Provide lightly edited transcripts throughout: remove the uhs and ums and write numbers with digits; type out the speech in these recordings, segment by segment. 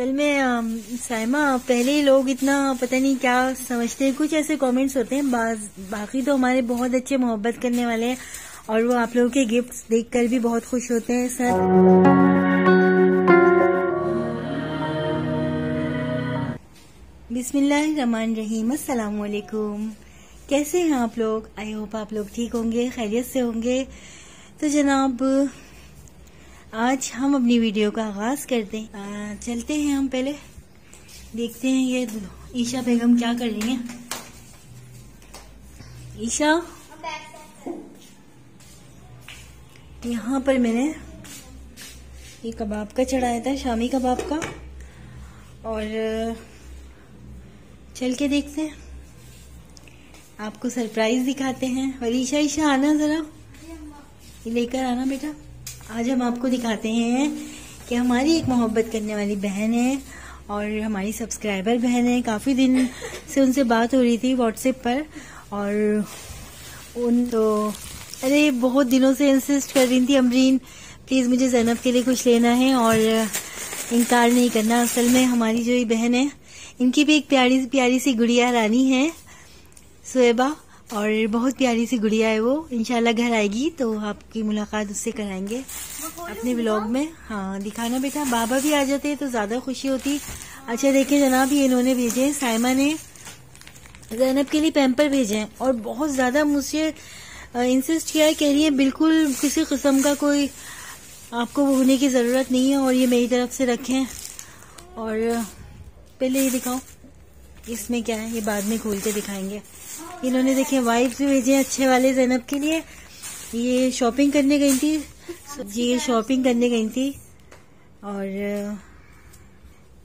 असल में साइमा पहले ही लोग इतना पता नहीं क्या समझते हैं, कुछ ऐसे कमेंट्स होते हैं, बाकी तो हमारे बहुत अच्छे मोहब्बत करने वाले हैं और वो आप लोगों के गिफ्ट्स देखकर भी बहुत खुश होते हैं सर। बिस्मिल्लाहिर्रहमानिर्रहीम, अस्सलाम वालेकुम। कैसे हैं आप लोग? आई होप आप लोग ठीक होंगे, खैरियत से होंगे। तो जनाब आज हम अपनी वीडियो का आगाज करते हैं। चलते हैं, हम पहले देखते हैं ये ईशा बेगम क्या कर रही हैं। ईशा, यहाँ पर मैंने ये कबाब का चढ़ाया था, शामी कबाब का, और चल के देखते हैं, आपको सरप्राइज दिखाते हैं। और ईशा आना जरा, ये लेकर आना बेटा। आज हम आपको दिखाते हैं कि हमारी एक मोहब्बत करने वाली बहन है और हमारी सब्सक्राइबर बहन है। काफ़ी दिन से उनसे बात हो रही थी व्हाट्सएप पर, और अरे बहुत दिनों से इंसिस्ट कर रही थी, अमरीन प्लीज़ मुझे ज़ैनब के लिए कुछ लेना है और इनकार नहीं करना। असल में हमारी जो ये बहन है, इनकी भी एक प्यारी प्यारी सी गुड़िया रानी है, सुएबा, और बहुत प्यारी सी गुड़िया है वो। इंशाल्लाह घर आएगी तो आपकी मुलाकात उससे कराएंगे अपने व्लॉग में। हाँ दिखाना बेटा, बाबा भी आ जाते तो ज्यादा खुशी होती। अच्छा देखिए जनाब, ये इन्होंने भेजे, साइमा ने ज़ैनब के लिए पैम्पर भेजे हैं और बहुत ज्यादा मुझसे इंसिस्ट किया है, कह रही है बिल्कुल किसी किस्म का कोई आपको वो होने की जरूरत नहीं है और ये मेरी तरफ से रखें। और पहले ये दिखाओ इसमें क्या है, ये बाद में खोल के दिखाएंगे। इन्होंने देखे वाइप्स भी भेजे हैं अच्छे वाले ज़ैनब के लिए। ये शॉपिंग करने गई थी जी, ये शॉपिंग करने गई थी, और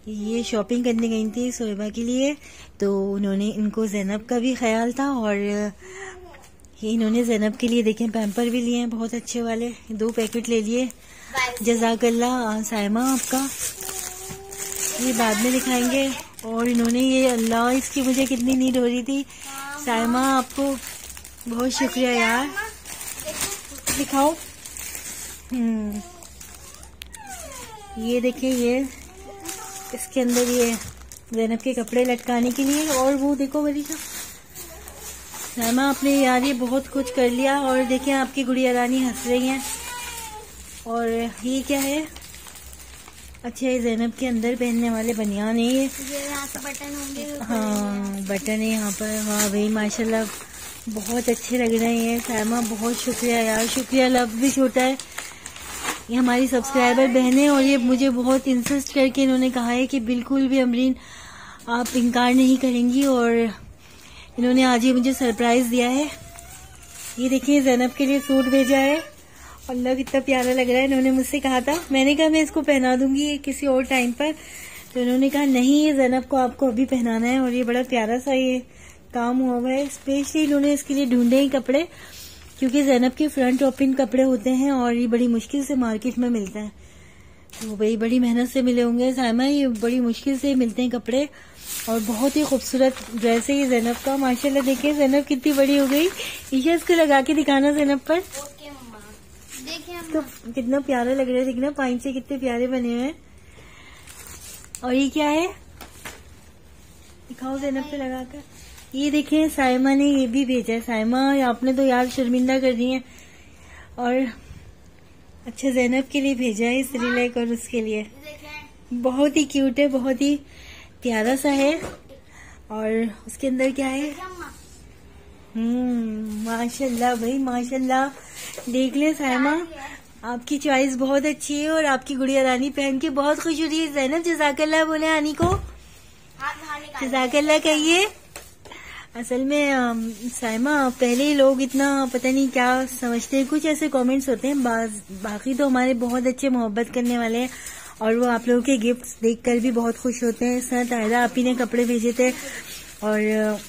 ये शॉपिंग करने गई थी सोएबा के लिए, तो उन्होंने इनको ज़ैनब का भी ख्याल था और ये इन्होंने ज़ैनब के लिए देखें पैम्पर भी लिए हैं बहुत अच्छे वाले, 2 पैकेट ले लिए। जज़ाकल्लाह साइमा आपका, ये बाद में दिखाएंगे। और इन्होंने ये, अल्लाह इसकी मुझे कितनी नीड हो रही थी। साइमा आपको बहुत शुक्रिया यार, दिखाओ। ये देखिए, ये इसके अंदर ये ज़ैनब के कपड़े लटकाने के लिए। और वो देखो वरीशा, साइमा आपने यार ये बहुत कुछ कर लिया। और देखिए आपकी गुड़िया रानी हंस रही हैं। और ये क्या है? अच्छा, ये ज़ैनब के अंदर पहनने वाले बनियान है ये यहाँ पे बटन होंगे। हाँ बटन है यहाँ पर। हाँ भाई माशाल्लाह बहुत अच्छे लग रहे हैं। साइमा बहुत शुक्रिया यार, शुक्रिया लफ्ज़ भी छोटा है। ये हमारी सब्सक्राइबर बहन है और ये मुझे बहुत इंसिस्ट करके इन्होंने कहा है कि बिल्कुल भी अमरीन आप इनकार नहीं करेंगी, और इन्होंने आज ये मुझे सरप्राइज दिया है। ये देखिए ज़ैनब के लिए सूट भेजा है, अल्लाह कितना प्यारा लग रहा है। इन्होंने मुझसे कहा था, मैंने कहा मैं इसको पहना दूंगी किसी और टाइम पर, तो इन्होंने कहा नहीं ये ज़ैनब को आपको अभी पहनाना है। और ये बड़ा प्यारा सा ये काम हुआ हुआ है, स्पेशली इन्होंने इसके लिए ढूंढे ही कपड़े, क्योंकि ज़ैनब के फ्रंट ओपन कपड़े होते हैं और ये बड़ी मुश्किल से मार्केट में मिलता है। तो भाई बड़ी मेहनत से मिले होंगे साइमा, ये बड़ी मुश्किल से मिलते हैं कपड़े, और बहुत ही खूबसूरत ड्रेस है ये ज़ैनब का। माशाल्लाह देखिए ज़ैनब कितनी बड़ी हो गई। ईशा इसको लगा के दिखाना ज़ैनब पर, तो कितना प्यारा लग रहा है, देखना पाइन से कितने प्यारे बने हुए हैं। और ये क्या है, दिखाओ ज़ैनब पे लगाकर। ये देखें साइमा ने ये भी भेजा है। साइमा आपने तो यार शर्मिंदा कर दी है। और अच्छा ज़ैनब के लिए भेजा है श्रीलेक, और उसके लिए बहुत ही क्यूट है, बहुत ही प्यारा सा है। और उसके अंदर क्या है, माशाल्लाह भाई माशाल्लाह। देख ले साइमा, आपकी चॉइस बहुत अच्छी है और आपकी गुड़िया रानी पहन के बहुत खुश हो रही है। ज़ैनब जज़ाकल्लाह बोले आनी को, जज़ाकल्लाह कहिए। असल में साइमा पहले ही लोग इतना पता नहीं क्या समझते हैं, कुछ ऐसे कमेंट्स होते हैं, बाकी तो हमारे बहुत अच्छे मोहब्बत करने वाले हैं और वो आप लोगों के गिफ्ट्स देखकर भी बहुत खुश होते हैं। सर तायरा आप ही ने कपड़े भेजे थे, और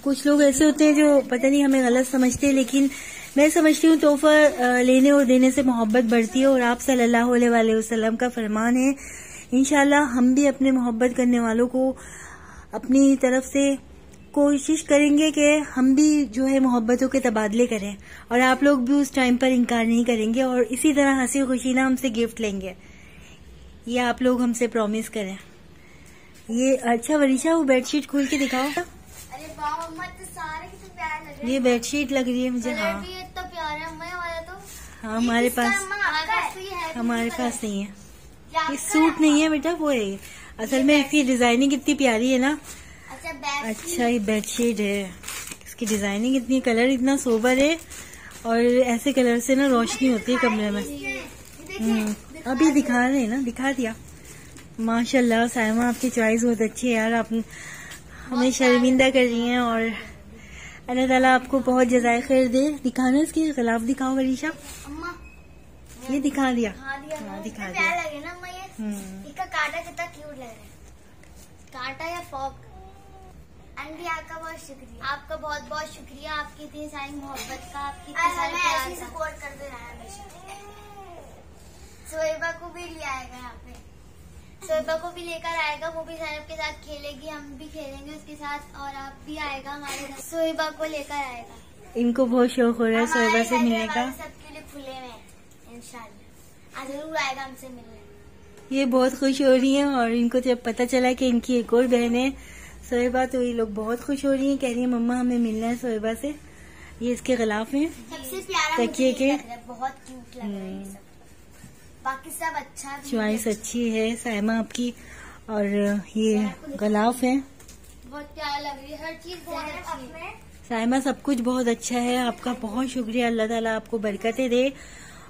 कुछ लोग ऐसे होते हैं जो पता नहीं हमें गलत समझते हैं, लेकिन मैं समझती हूँ तोहफा लेने और देने से मोहब्बत बढ़ती है। और आप सल्लल्लाहु अलैहि वसल्लम का फरमान है, इंशाल्लाह हम भी अपने मोहब्बत करने वालों को अपनी तरफ से कोशिश करेंगे कि हम भी जो है मोहब्बतों के तबादले करें, और आप लोग भी उस टाइम पर इनकार नहीं करेंगे, और इसी तरह हंसी खुशी ना हमसे गिफ्ट लेंगे। ये आप लोग हमसे प्रॉमिस करें। ये अच्छा वरीशा, वो बेडशीट खोल के दिखाओ। अरे वाह मम्मा, तो सारे कितने प्यारे लग रहे हैं। ये बेडशीट लग रही है मुझे। हाँ भी इतना प्यारा है अम्मा वाला तो। हाँ, हमारे पास नहीं है। ये सूट नहीं है बेटा, वो है असल में। इसकी डिजाइनिंग इतनी प्यारी है ना। अच्छा ये बेडशीट है, इसकी डिजाइनिंग इतनी, कलर इतना सोबर है और ऐसे कलर से ना रोशनी होती है कमरे में। अभी दिखा रहे हैं ना, दिखा दिया। माशाल्लाह साइमा, आपकी चॉइस बहुत अच्छी है यार। आप हमें शर्मिंदा कर रही हैं और अल्लाह ताला आपको बहुत जज़ाए खैर दे। दिखाना इसके खिलाफ दिखाओ वरीशा। ये दिखा दिया। हाँ दिखा दिया। लगे ना अम्मा ये। इसका कांटा कितना क्यूट लग रहा है। कांटा या फॉक। आंटी आपका बहुत शुक्रिया, आपका बहुत बहुत शुक्रिया, आपकी इतनी सारी मोहब्बत का, आपकी ऐसी सपोर्ट करते रहे हमेशा। सोएबा को भी ले आएगा यहाँ पे, सोएबा को भी लेकर आएगा, वो भी सैनब के साथ खेलेगी, हम भी खेलेंगे उसके साथ और आप भी आएगा हमारे घर। सोएबा को लेकर आएगा। इनको बहुत शौक हो रहा है सोएबा से मिलने का। सबके लिए खुले में इंशाल्लाह, आज जरूर आएगा हमसे मिलने। ये बहुत खुश हो रही हैं और इनको जब पता चला कि इनकी एक और बहन है सोएबा, तो ये लोग बहुत खुश हो रही हैं। कह रही है मम्मा हमें मिलना है सोएबा से। ये इसके खिलाफ है। सबसे प्यारा तकिए के, बहुत क्यूट लग रहा है। बाकी सब अच्छा, चॉइस अच्छी है साइमा आपकी। और ये गलाफ है, बहुत प्यारा लग रही है, हर चीज बहुत अच्छी है। साइमा सब कुछ बहुत अच्छा है। आपका बहुत शुक्रिया, अल्लाह ताला आपको बरकतें दे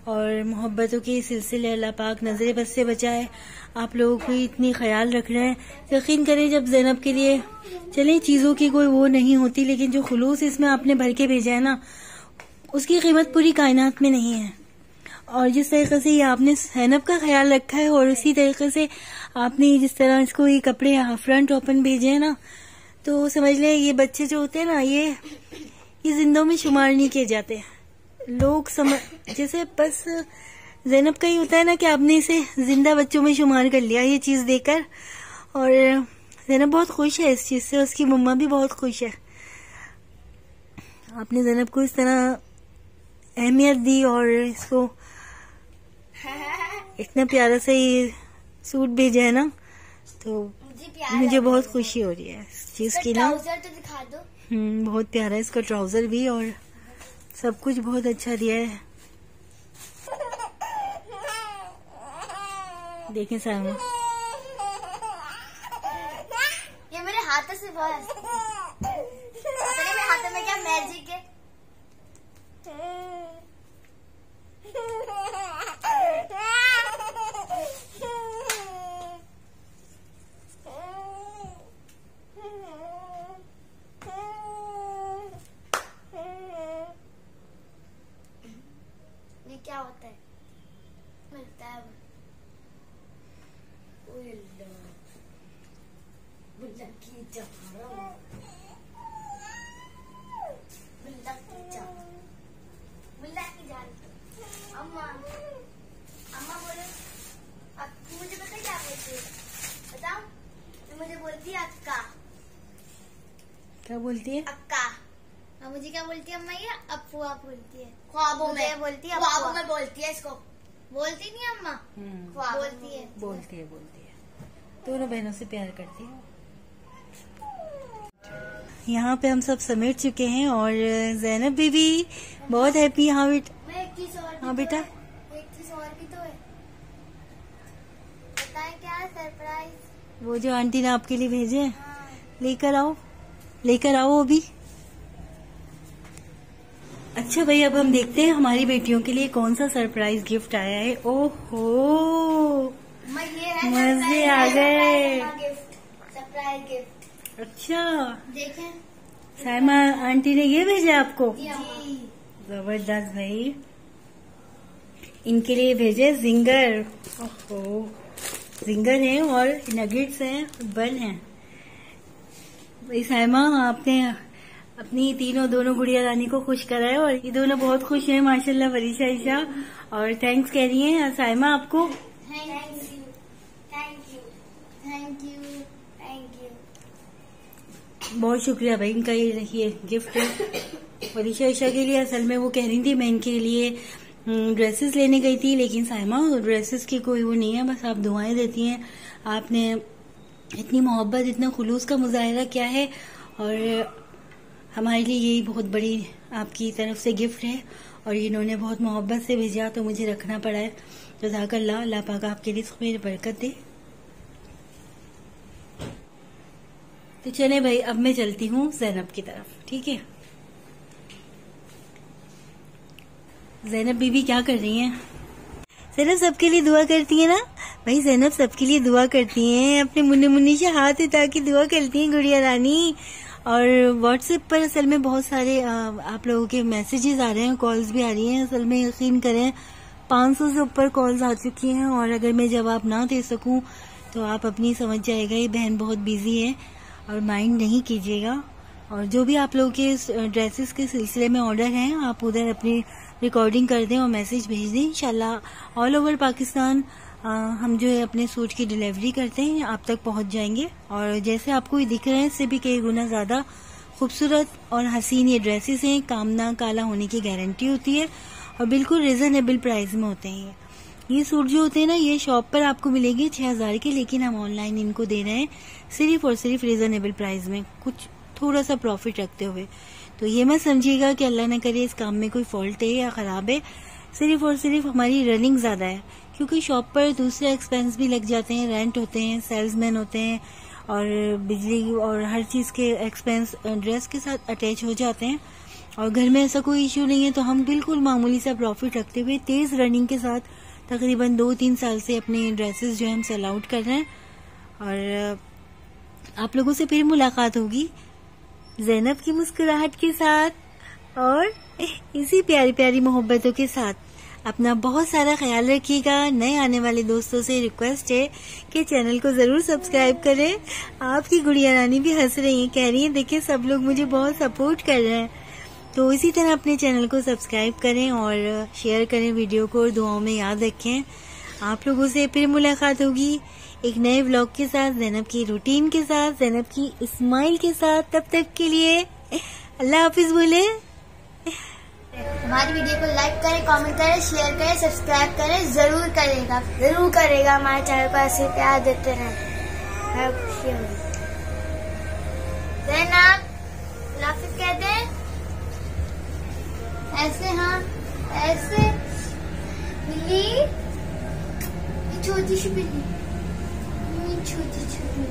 और मोहब्बतों के सिलसिले अल्लाह पाक नजरे बस से बचाए। आप लोगों को इतनी ख्याल रख रहे हैं। यकीन करें जब ज़ैनब के लिए चले चीजों की कोई वो नहीं होती, लेकिन जो खुलूस इसमें आपने भर के भेजा है ना, उसकी कीमत पूरी कायनात में नहीं है। और जिस तरीके से ये आपने ज़ैनब का ख्याल रखा है और उसी तरीके से आपने जिस तरह इसको ये कपड़े फ्रंट ओपन भेजे हैं ना, तो समझ लें ये बच्चे जो होते हैं ना, ये जिंदों में शुमार नहीं किए जाते। लोग जैसे बस ज़ैनब का ही होता है ना कि आपने इसे जिंदा बच्चों में शुमार कर लिया ये चीज देकर। और ज़ैनब बहुत खुश है इस चीज से, उसकी मम्मा भी बहुत खुश है। आपने ज़ैनब को इस तरह अहमियत दी और इसको इतना प्यारा सा ये सूट भेजा है ना, तो मुझे बहुत खुशी हो रही है इस चीज की ना। ट्राउजर तो दिखा दो। बहुत प्यारा है इसका ट्राउजर भी और सब कुछ बहुत अच्छा दिया है। देखें साइमा, ये मेरे हाथों से बहुत मेरे हाथों में क्या मैजिक है। ये क्या होता है? मिलता है अम्मा बोले मुझे पता क्या बोलती है, बताओ? मुझे बोलती है अक्का। क्या बोलती है? अक्का। मुझे क्या बोलती है अम्मा? ये अफुआ बोलती है। ख्वाबों में बोलती है, ख्वाबों में बोलती है इसको। बोलती नहीं अम्मा, बोलती है। बोलती है दोनों बहनों से प्यार करती है। यहाँ पे हम सब समेट चुके हैं और ज़ैनब बीबी बहुत हैप्पी। हाँ बेटा, एक चीज और भी तो है, बताएं क्या सरप्राइज? वो जो आंटी ने आपके लिए भेजे हैं, लेकर आओ अभी। अच्छा भाई, अब हम देखते हैं हमारी बेटियों के लिए कौन सा सरप्राइज गिफ्ट आया है। ओहो, मजे आ गए। Surprise gift. अच्छा, देखें साइमा आंटी ने ये भेजा आपको? जी। जबरदस्त भाई, इनके लिए भेजे जिंगर। ओहो, जिंगर हैं और नगेट्स हैं, बन हैं। भाई साइमा, आपने अपनी दोनों गुड़िया रानी को खुश करा है और ये दोनों बहुत खुश हैं माशाल्लाह, वरीशा ईशा। और थैंक्स कह रही हैं साइमा आपको। Thank you. बहुत शुक्रिया भाई, इनका ये गिफ्ट है वरीशा ईशा के लिए। असल में वो कह रही थी मैं इनके लिए ड्रेसेस लेने गई थी, लेकिन साइमा ड्रेसेस की कोई वो नहीं है, बस आप दुआएं देती हैं। आपने इतनी मोहब्बत, इतना खुलूस का मुजाहरा किया है और हमारे लिए यही बहुत बड़ी आपकी तरफ से गिफ्ट है और इन्होंने बहुत मोहब्बत से भेजा तो मुझे रखना पड़ा है। जज़ाकल्लाह, अल्लाह पाक आपके रिज़्क़ में बरकत दे। तो चले भाई, अब मैं चलती हूँ ज़ैनब की तरफ, ठीक है। ज़ैनब बीबी क्या कर रही हैं? ज़ैनब सबके लिए दुआ करती है ना भाई, ज़ैनब सबके लिए दुआ करती हैं, अपने मुन्नी मुन्नी से हाथ उठा के दुआ करती हैं गुड़िया रानी। और व्हाट्सएप पर असल में बहुत सारे आप लोगों के मैसेजेस आ रहे हैं, कॉल्स भी आ रही हैं। असल में यकीन करें 500 से ऊपर कॉल्स आ चुकी हैं और अगर मैं जवाब ना दे सकूं तो आप अपनी समझ जाएगा ये बहन बहुत बिजी है और माइंड नहीं कीजिएगा। और जो भी आप लोगों के ड्रेसेस के सिलसिले में ऑर्डर हैं, आप उधर अपनी रिकॉर्डिंग कर दें और मैसेज भेज दें। इंशाल्लाह ऑल ओवर पाकिस्तान हम जो है अपने सूट की डिलीवरी करते हैं, आप तक पहुंच जाएंगे। और जैसे आपको ये दिख रहे हैं, इससे भी कई गुना ज्यादा खूबसूरत और हसीन ये ड्रेसेस हैं। कामना काला होने की गारंटी होती है और बिल्कुल रिजनेबल प्राइस में होते हैं। ये सूट जो होते हैं ना, ये शॉप पर आपको मिलेंगे 6000 के, लेकिन हम ऑनलाइन इनको दे रहे हैं सिर्फ और सिर्फ रिजनेबल प्राइस में, कुछ थोड़ा सा प्रॉफिट रखते हुए। तो ये मत समझिएगा कि अल्लाह न करे इस काम में कोई फॉल्ट है या खराब है, सिर्फ और सिर्फ हमारी रनिंग ज्यादा है, क्योंकि शॉप पर दूसरे एक्सपेंस भी लग जाते हैं, रेंट होते हैं, सेल्समैन होते हैं और बिजली और हर चीज के एक्सपेंस ड्रेस के साथ अटैच हो जाते हैं। और घर में ऐसा कोई इश्यू नहीं है, तो हम बिल्कुल मामूली सा प्रॉफिट रखते हुए तेज रनिंग के साथ तकरीबन 2-3 साल से अपने ड्रेसेस जो है हम सेल आउट कर रहे हैं। और आप लोगों से फिर मुलाकात होगी ज़ैनब की मुस्कुराहट के साथ और इसी प्यारी प्यारी मोहब्बतों के साथ। अपना बहुत सारा ख्याल रखिएगा। नए आने वाले दोस्तों से रिक्वेस्ट है कि चैनल को जरूर सब्सक्राइब करें। आपकी गुड़िया रानी भी हंस रही है, कह रही है देखिए सब लोग मुझे बहुत सपोर्ट कर रहे हैं। तो इसी तरह अपने चैनल को सब्सक्राइब करें और शेयर करें वीडियो को और दुआओं में याद रखें। आप लोगों से फिर मुलाकात होगी एक नए व्लॉग के साथ, ज़ैनब की रूटीन के साथ, ज़ैनब की स्माइल के साथ। तब तक के लिए अल्लाह हाफिज बोले। हमारी वीडियो को लाइक करें, कमेंट करें, शेयर करें, सब्सक्राइब करें, जरूर करेगा। हमारे चैनल को ऐसे प्यार देते रहें, खुशी होगी। ज़ैनब लाफिज कहते हैं ऐसे, हाँ ऐसे। बिल्ली, छोटी सी बिल्ली, छोटी छोटी